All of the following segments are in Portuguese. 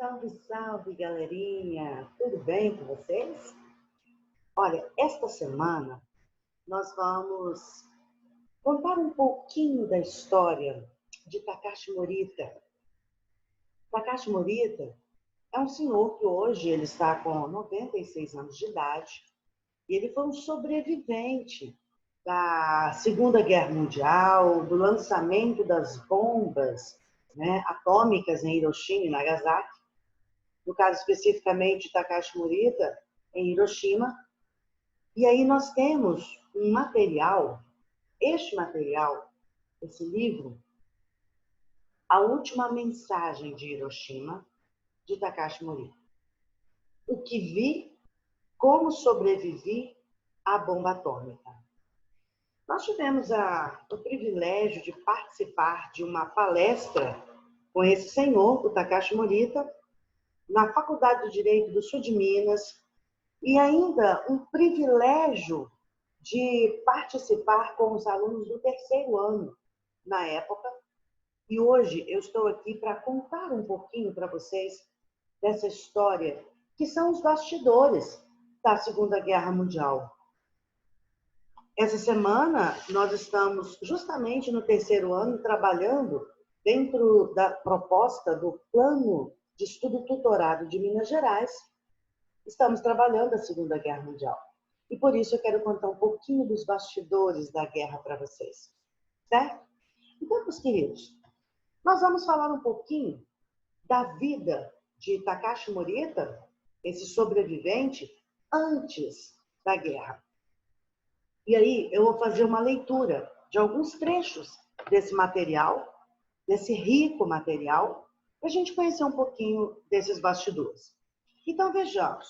Salve, salve, galerinha! Tudo bem com vocês? Olha, esta semana nós vamos contar um pouquinho da história de Takashi Morita. Takashi Morita é um senhor que hoje ele está com 96 anos de idade e ele foi um sobrevivente da Segunda Guerra Mundial, do lançamento das bombas, atômicas em Hiroshima e Nagasaki. No caso especificamente de Takashi Morita, em Hiroshima. E aí nós temos um material, esse livro, A Última Mensagem de Hiroshima, de Takashi Morita. O que vi, como sobrevivi à bomba atômica. Nós tivemos o privilégio de participar de uma palestra com esse senhor, o Takashi Morita, na Faculdade de Direito do Sul de Minas, e ainda um privilégio de participar com os alunos do terceiro ano, na época. E hoje eu estou aqui para contar um pouquinho para vocês dessa história, que são os bastidores da Segunda Guerra Mundial. Essa semana nós estamos justamente no terceiro ano trabalhando dentro da proposta do Plano de Estudo Tutorado de Minas Gerais. Estamos trabalhando a Segunda Guerra Mundial. E por isso eu quero contar um pouquinho dos bastidores da guerra para vocês. Certo? Então, meus queridos, nós vamos falar um pouquinho da vida de Takashi Morita, esse sobrevivente, antes da guerra. E aí eu vou fazer uma leitura de alguns trechos desse material, desse rico material, para a gente conhecer um pouquinho desses bastidores. Então, vejamos.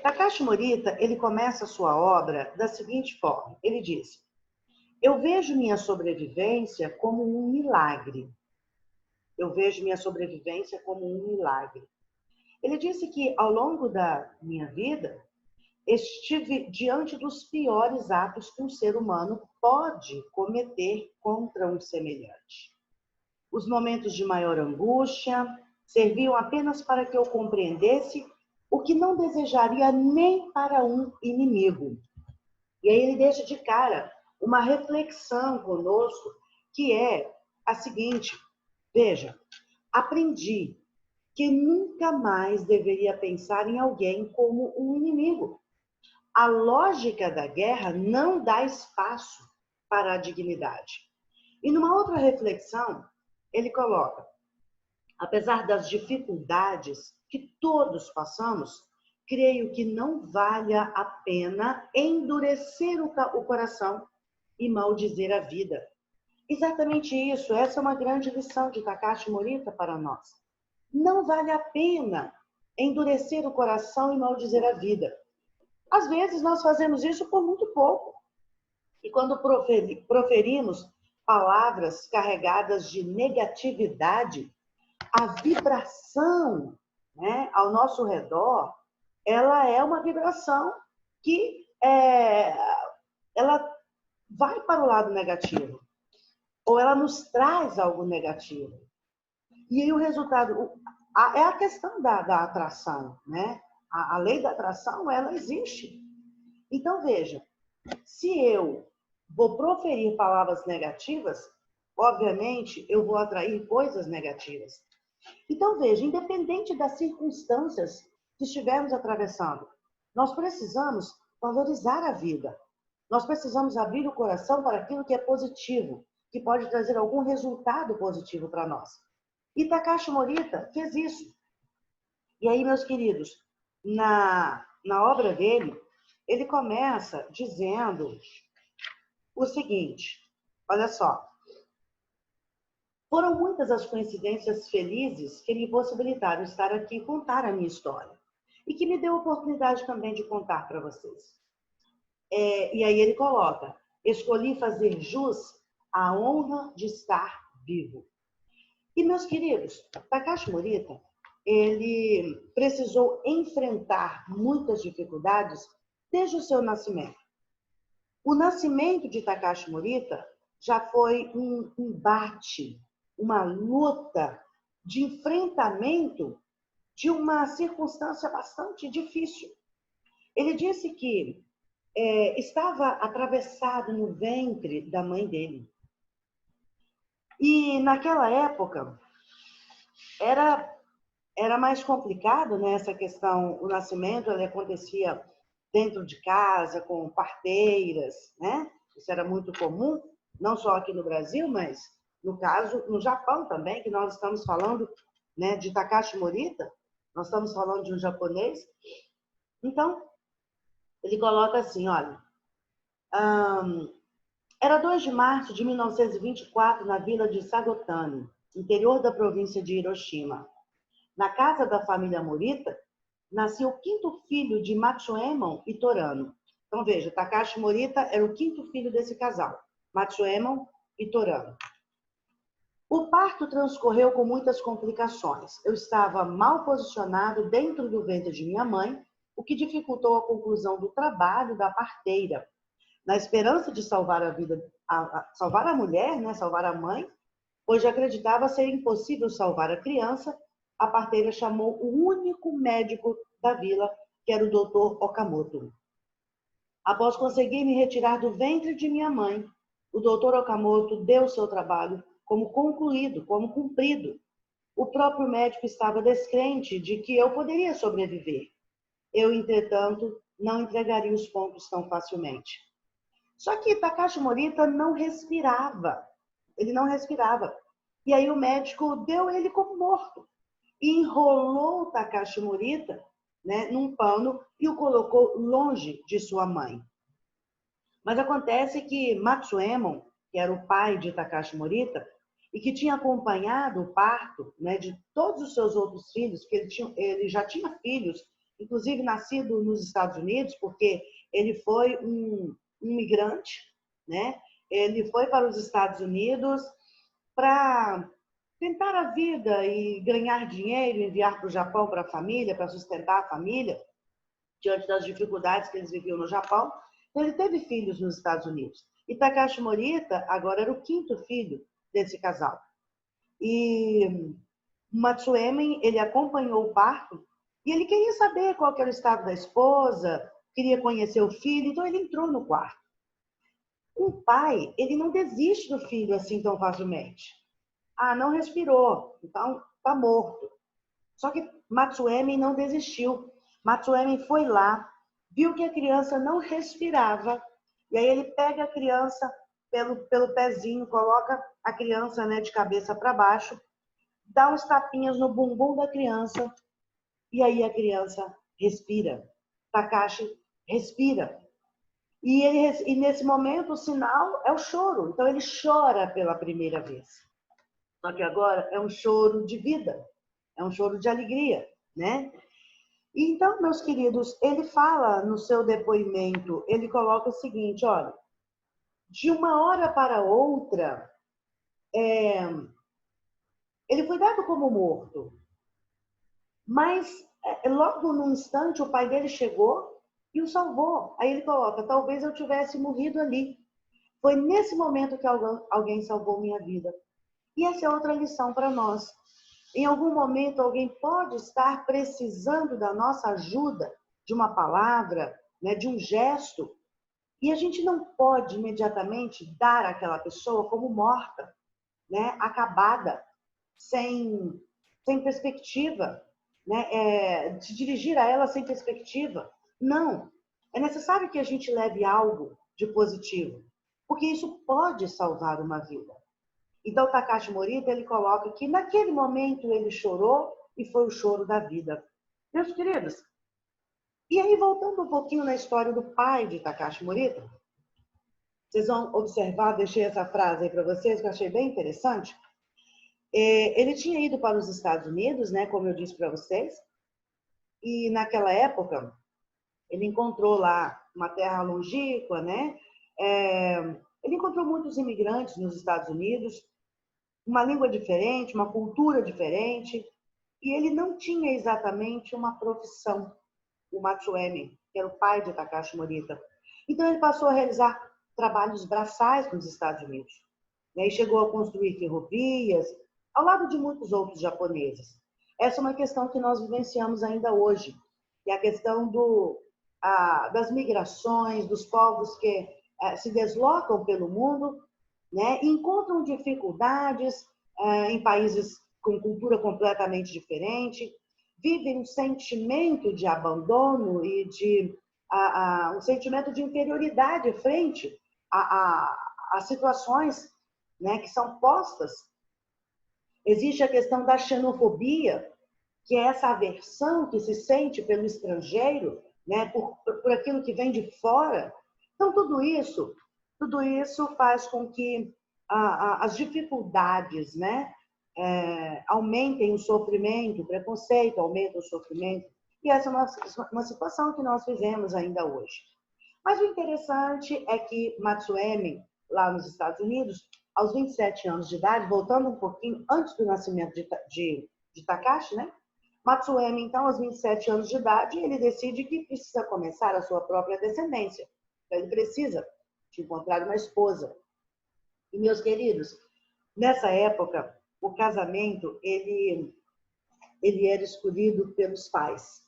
Takashi Morita, ele começa a sua obra da seguinte forma. Ele diz: eu vejo minha sobrevivência como um milagre. Eu vejo minha sobrevivência como um milagre. Ele disse que, ao longo da minha vida, estive diante dos piores atos que um ser humano pode cometer contra um semelhante. Os momentos de maior angústia serviam apenas para que eu compreendesse o que não desejaria nem para um inimigo. E aí ele deixa de cara uma reflexão conosco, que é a seguinte: veja, aprendi que nunca mais deveria pensar em alguém como um inimigo. A lógica da guerra não dá espaço para a dignidade. E numa outra reflexão, ele coloca: apesar das dificuldades que todos passamos, creio que não valha a pena endurecer o coração e maldizer a vida. Exatamente isso, essa é uma grande lição de Takashi Morita para nós. Não vale a pena endurecer o coração e maldizer a vida. Às vezes nós fazemos isso por muito pouco. E quando proferimos palavras carregadas de negatividade, a vibração, ao nosso redor, ela é uma vibração que ela vai para o lado negativo, ou ela nos traz algo negativo. E aí o resultado é a questão da atração, né? A lei da atração, ela existe. Então, veja, se eu vou proferir palavras negativas, obviamente eu vou atrair coisas negativas. Então, veja, independente das circunstâncias que estivermos atravessando, nós precisamos valorizar a vida. Nós precisamos abrir o coração para aquilo que é positivo, que pode trazer algum resultado positivo para nós. E Takashi Morita fez isso. E aí, meus queridos, na obra dele, ele começa dizendo o seguinte: olha só. Foram muitas as coincidências felizes que me possibilitaram estar aqui e contar a minha história. E que me deu a oportunidade também de contar para vocês. E aí ele coloca: escolhi fazer jus à honra de estar vivo. E, meus queridos, Takashi Morita, ele precisou enfrentar muitas dificuldades desde o seu nascimento. O nascimento de Takashi Morita já foi um embate, uma luta de enfrentamento de uma circunstância bastante difícil. Ele disse que estava atravessado no ventre da mãe dele. E naquela época era mais complicado, né, essa questão, o nascimento ele acontecia dentro de casa, com parteiras, né? Isso era muito comum, não só aqui no Brasil, mas no caso, no Japão também, que nós estamos falando, né, de Takashi Morita, nós estamos falando de um japonês. Então, ele coloca assim, olha, era 2 de março de 1924, na vila de Sagotani, interior da província de Hiroshima. Na casa da família Morita, nasceu o 5º filho de Matsuemon e Torano. Então, veja, Takashi Morita era o 5º filho desse casal, Matsuemon e Torano. O parto transcorreu com muitas complicações. Eu estava mal posicionado dentro do ventre de minha mãe, o que dificultou a conclusão do trabalho da parteira. Na esperança de salvar a vida, salvar a mulher, né, salvar a mãe, pois acreditava ser impossível salvar a criança, a parteira chamou o único médico da vila, que era o Dr. Okamoto. Após conseguir me retirar do ventre de minha mãe, o Dr. Okamoto deu seu trabalho como concluído, como cumprido. O próprio médico estava descrente de que eu poderia sobreviver. Eu, entretanto, não entregaria os pontos tão facilmente. Só que Takashi Morita não respirava. Ele não respirava. E aí o médico deu ele como morto. E enrolou o Takashi Morita, né, num pano e o colocou longe de sua mãe. Mas acontece que Matsuemon, que era o pai de Takashi Morita, e que tinha acompanhado o parto, né, de todos os seus outros filhos, porque ele já tinha filhos, inclusive nascido nos Estados Unidos, porque ele foi um imigrante, né? Ele foi para os Estados Unidos para tentar a vida e ganhar dinheiro, enviar para o Japão para a família, para sustentar a família, diante das dificuldades que eles viviam no Japão. Então, ele teve filhos nos Estados Unidos. E Takashi Morita agora era o 5º filho desse casal. E Matsuemon, ele acompanhou o parto e ele queria saber qual era o estado da esposa, queria conhecer o filho, então ele entrou no quarto. Um pai, ele não desiste do filho assim tão facilmente. Ah, não respirou, então está morto. Só que Matsuemon não desistiu. Matsuemon foi lá, viu que a criança não respirava, e aí ele pega a criança pelo pezinho, coloca a criança, né, de cabeça para baixo, dá uns tapinhas no bumbum da criança, e aí a criança respira. Takashi respira. E nesse momento o sinal é o choro. Então ele chora pela primeira vez. Só que agora é um choro de vida, é um choro de alegria, né? Então, meus queridos, ele fala no seu depoimento, ele coloca o seguinte, olha, de uma hora para outra, ele foi dado como morto, mas logo num instante o pai dele chegou e o salvou. Aí ele coloca, talvez eu tivesse morrido ali. Foi nesse momento que alguém salvou minha vida. E essa é outra lição para nós. Em algum momento, alguém pode estar precisando da nossa ajuda, de uma palavra, né, de um gesto, e a gente não pode imediatamente dar àquela pessoa como morta, né, acabada, sem perspectiva, né, se dirigir a ela sem perspectiva. Não. É necessário que a gente leve algo de positivo, porque isso pode salvar uma vida. Então, Takashi Morita, ele coloca que naquele momento ele chorou e foi o choro da vida. Meus queridos, e aí voltando um pouquinho na história do pai de Takashi Morita, vocês vão observar, deixei essa frase aí para vocês, que eu achei bem interessante. Ele tinha ido para os Estados Unidos, né, como eu disse para vocês, e naquela época ele encontrou lá uma terra longínqua, né? Ele encontrou muitos imigrantes nos Estados Unidos, uma língua diferente, uma cultura diferente, e ele não tinha exatamente uma profissão, o Matsuemon, que era o pai de Takashi Morita. Então ele passou a realizar trabalhos braçais nos Estados Unidos. E aí chegou a construir ferrovias, ao lado de muitos outros japoneses. Essa é uma questão que nós vivenciamos ainda hoje, que é a questão das migrações, dos povos que se deslocam pelo mundo, né, e encontram dificuldades em países com cultura completamente diferente, vivem um sentimento de abandono e um sentimento de inferioridade frente a situações, né, que são postas. Existe a questão da xenofobia, que é essa aversão que se sente pelo estrangeiro, né, por aquilo que vem de fora. Então, tudo isso faz com que as dificuldades, né, aumentem o sofrimento, o preconceito aumenta o sofrimento. E essa é uma situação que nós vivemos ainda hoje. Mas o interessante é que Matsuemi, lá nos Estados Unidos, aos 27 anos de idade, voltando um pouquinho antes do nascimento de Takashi, né? Matsuemi, então, aos 27 anos de idade, ele decide que precisa começar a sua própria descendência. Então, ele precisa de encontrar uma esposa. E, meus queridos, nessa época, o casamento, ele era escolhido pelos pais,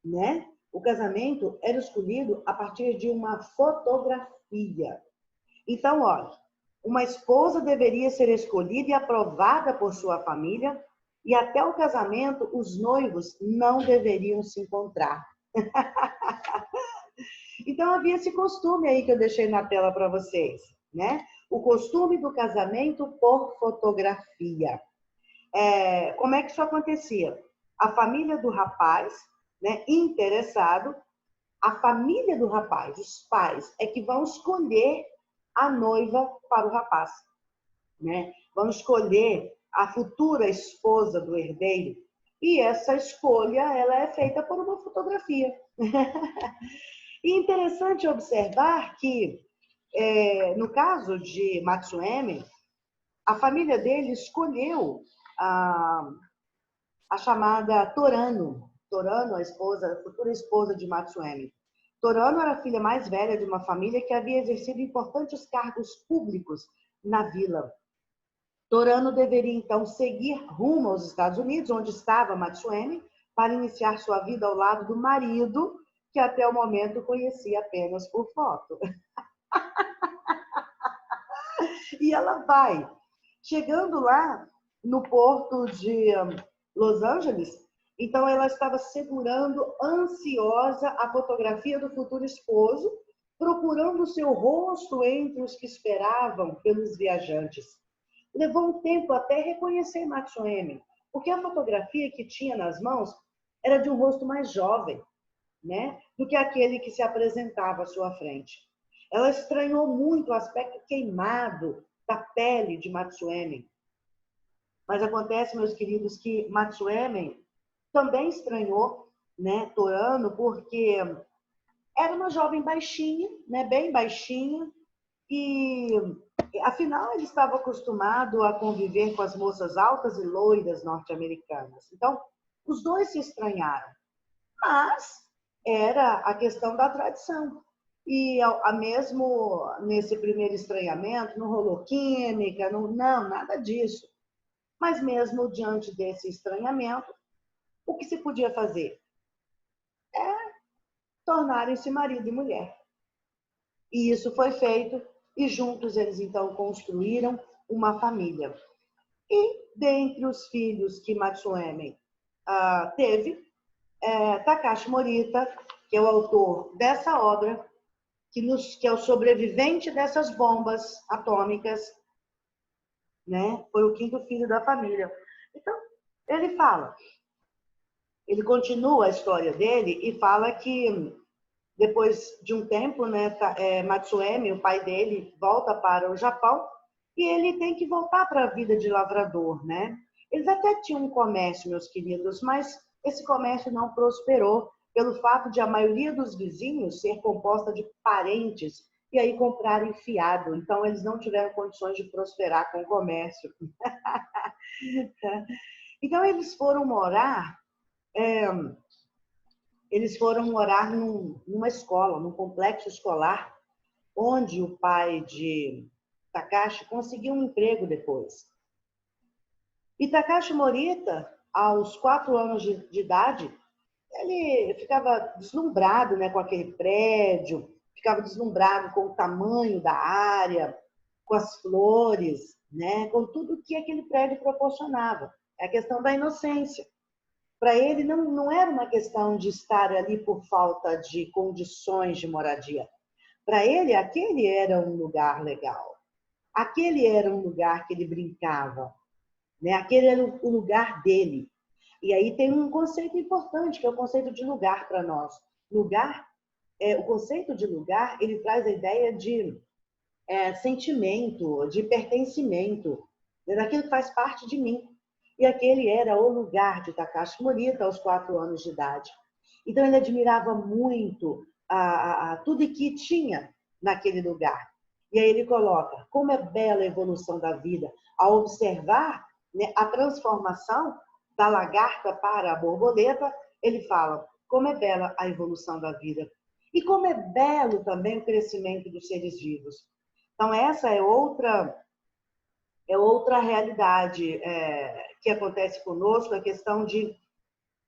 né? O casamento era escolhido a partir de uma fotografia. Então, olha, uma esposa deveria ser escolhida e aprovada por sua família, e até o casamento, os noivos não deveriam se encontrar. Então, havia esse costume aí que eu deixei na tela para vocês, né? O costume do casamento por fotografia. Como é que isso acontecia? A família do rapaz, né, interessado, a família do rapaz, os pais, é que vão escolher a noiva para o rapaz, né? Vão escolher a futura esposa do herdeiro. E essa escolha, ela é feita por uma fotografia. E interessante observar que, no caso de Matsuemi, a família dele escolheu a chamada Torano. Torano, a futura esposa de Matsuemi. Torano era a filha mais velha de uma família que havia exercido importantes cargos públicos na vila. Torano deveria, então, seguir rumo aos Estados Unidos, onde estava Matsuemi, para iniciar sua vida ao lado do marido, que até o momento conhecia apenas por foto. E ela vai. Chegando lá, no porto de Los Angeles, então ela estava segurando, ansiosa, a fotografia do futuro esposo, procurando o seu rosto entre os que esperavam pelos viajantes. Levou um tempo até reconhecer Matsuemi, porque a fotografia que tinha nas mãos era de um rosto mais jovem, né, do que aquele que se apresentava à sua frente. Ela estranhou muito o aspecto queimado da pele de Matsuemi. Mas acontece, meus queridos, que Matsuemi também estranhou, né, Torano, porque era uma jovem baixinha, né, bem baixinha, e afinal ele estava acostumado a conviver com as moças altas e loiras norte-americanas. Então, os dois se estranharam. Mas era a questão da tradição. E mesmo nesse primeiro estranhamento, não rolou química, não, nada disso. Mas mesmo diante desse estranhamento, o que se podia fazer? Tornarem-se marido e mulher. E isso foi feito, e juntos eles então construíram uma família. E dentre os filhos que Matsuemi teve, Takashi Morita, que é o autor dessa obra, que é o sobrevivente dessas bombas atômicas, né? Foi o quinto filho da família. Então, ele continua a história dele e fala que depois de um tempo, né, Matsuemi, o pai dele, volta para o Japão e ele tem que voltar para a vida de lavrador, né? Eles até tinham um comércio, meus queridos, mas esse comércio não prosperou pelo fato de a maioria dos vizinhos ser composta de parentes e aí comprarem fiado. Então, eles não tiveram condições de prosperar com o comércio. Então, eles foram morar numa escola, num complexo escolar, onde o pai de Takashi conseguiu um emprego depois. E Takashi Morita, aos 4 anos de idade, ele ficava deslumbrado, né, com aquele prédio, ficava deslumbrado com o tamanho da área, com as flores, né, com tudo que aquele prédio proporcionava. É a questão da inocência. Para ele, não era uma questão de estar ali por falta de condições de moradia. Para ele, aquele era um lugar legal. Aquele era um lugar que ele brincava, né? Aquele era o lugar dele. E aí tem um conceito importante, que é o conceito de lugar para nós. Lugar, o conceito de lugar, ele traz a ideia de sentimento, de pertencimento, daquilo que faz parte de mim. E aquele era o lugar de Takashi Morita aos 4 anos de idade. Então ele admirava muito tudo que tinha naquele lugar. E aí ele coloca como é bela a evolução da vida ao observar, né, a transformação da lagarta para a borboleta. Ele fala como é bela a evolução da vida e como é belo também o crescimento dos seres vivos. Então essa é outra realidade que acontece conosco, a questão de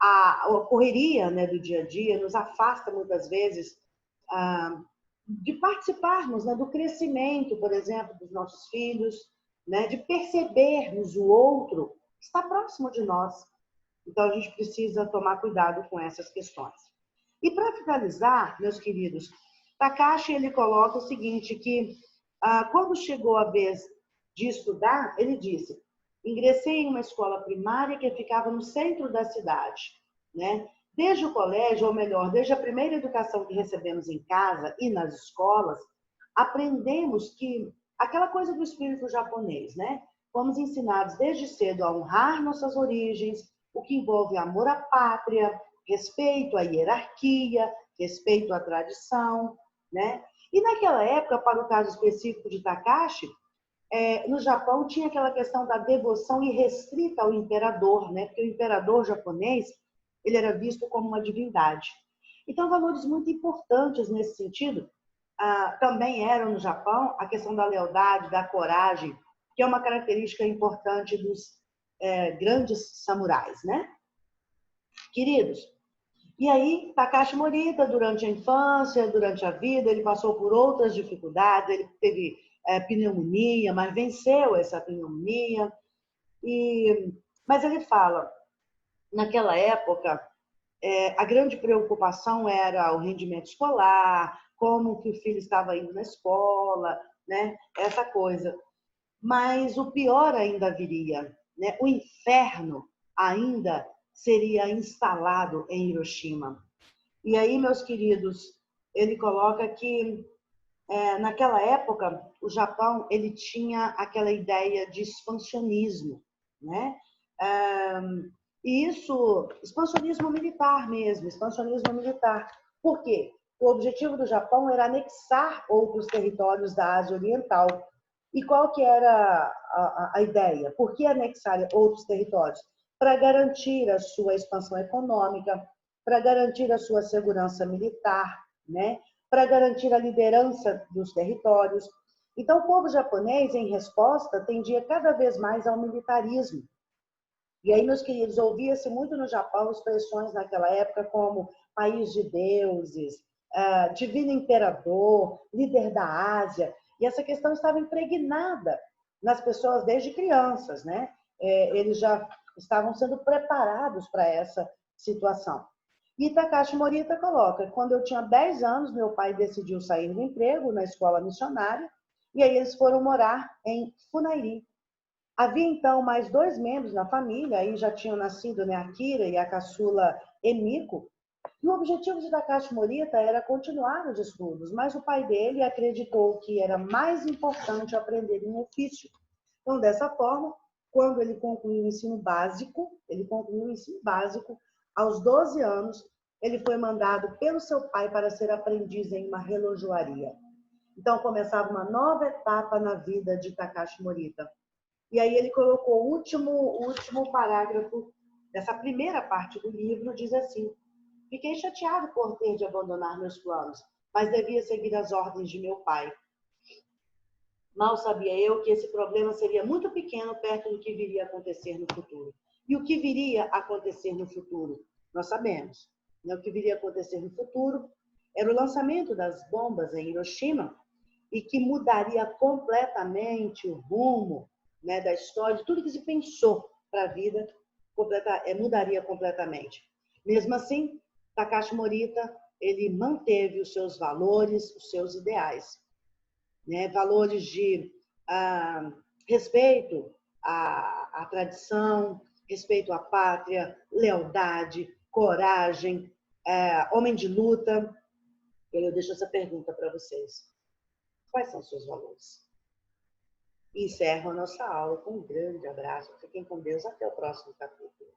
a correria, né, do dia a dia nos afasta muitas vezes de participarmos, né, do crescimento, por exemplo, dos nossos filhos, né, de percebermos o outro que está próximo de nós. Então a gente precisa tomar cuidado com essas questões. E para finalizar, meus queridos, Takashi ele coloca o seguinte, que quando chegou a vez de estudar, ele disse: ingressei em uma escola primária que ficava no centro da cidade, né? Desde o colégio, ou melhor, desde a primeira educação que recebemos em casa e nas escolas, aprendemos que aquela coisa do espírito japonês, né? Fomos ensinados desde cedo a honrar nossas origens, o que envolve amor à pátria, respeito à hierarquia, respeito à tradição, né? E naquela época, para o caso específico de Takashi, no Japão tinha aquela questão da devoção irrestrita ao imperador, né? Porque o imperador japonês ele era visto como uma divindade. Então, valores muito importantes nesse sentido também eram no Japão a questão da lealdade, da coragem, que é uma característica importante dos grandes samurais, né? Queridos, e aí Takashi Morita, durante a infância, durante a vida, ele passou por outras dificuldades, ele teve pneumonia, mas venceu essa pneumonia. Mas ele fala, naquela época, a grande preocupação era o rendimento escolar, como que o filho estava indo na escola, né? Essa coisa. Mas o pior ainda viria, né? O inferno ainda seria instalado em Hiroshima. E aí, meus queridos, ele coloca que naquela época o Japão ele tinha aquela ideia de expansionismo, né? E isso, expansionismo militar mesmo, expansionismo militar. Por quê? O objetivo do Japão era anexar outros territórios da Ásia Oriental. E qual que era a ideia? Por que anexar outros territórios? Para garantir a sua expansão econômica, para garantir a sua segurança militar, né? Para garantir a liderança dos territórios. Então, o povo japonês, em resposta, tendia cada vez mais ao militarismo. E aí, meus queridos, ouvia-se muito no Japão expressões naquela época como país de deuses, divino imperador, líder da Ásia. E essa questão estava impregnada nas pessoas desde crianças, né? Eles já estavam sendo preparados para essa situação. E Takashi Morita coloca, quando eu tinha 10 anos, meu pai decidiu sair do emprego na escola missionária, e aí eles foram morar em Funairi. Havia então mais 2 membros na família, aí já tinham nascido, né, a Kira e a caçula Emiko, e o objetivo de Takashi Morita era continuar os estudos, mas o pai dele acreditou que era mais importante aprender um ofício. Então, dessa forma, quando ele concluiu o ensino básico, aos 12 anos, ele foi mandado pelo seu pai para ser aprendiz em uma relojoaria. Então, começava uma nova etapa na vida de Takashi Morita. E aí ele colocou o último parágrafo dessa primeira parte do livro, diz assim: fiquei chateado por ter de abandonar meus planos, mas devia seguir as ordens de meu pai. Mal sabia eu que esse problema seria muito pequeno perto do que viria a acontecer no futuro. E o que viria a acontecer no futuro? Nós sabemos. Né? O que viria a acontecer no futuro era o lançamento das bombas em Hiroshima e que mudaria completamente o rumo, né, da história, de tudo que se pensou para a vida, mudaria completamente. Mesmo assim, Takashi Morita, ele manteve os seus valores, os seus ideais, né? Valores de respeito à tradição, respeito à pátria, lealdade, coragem, homem de luta. Eu deixo essa pergunta para vocês. Quais são os seus valores? E encerro a nossa aula com um grande abraço. Fiquem com Deus. Até o próximo capítulo.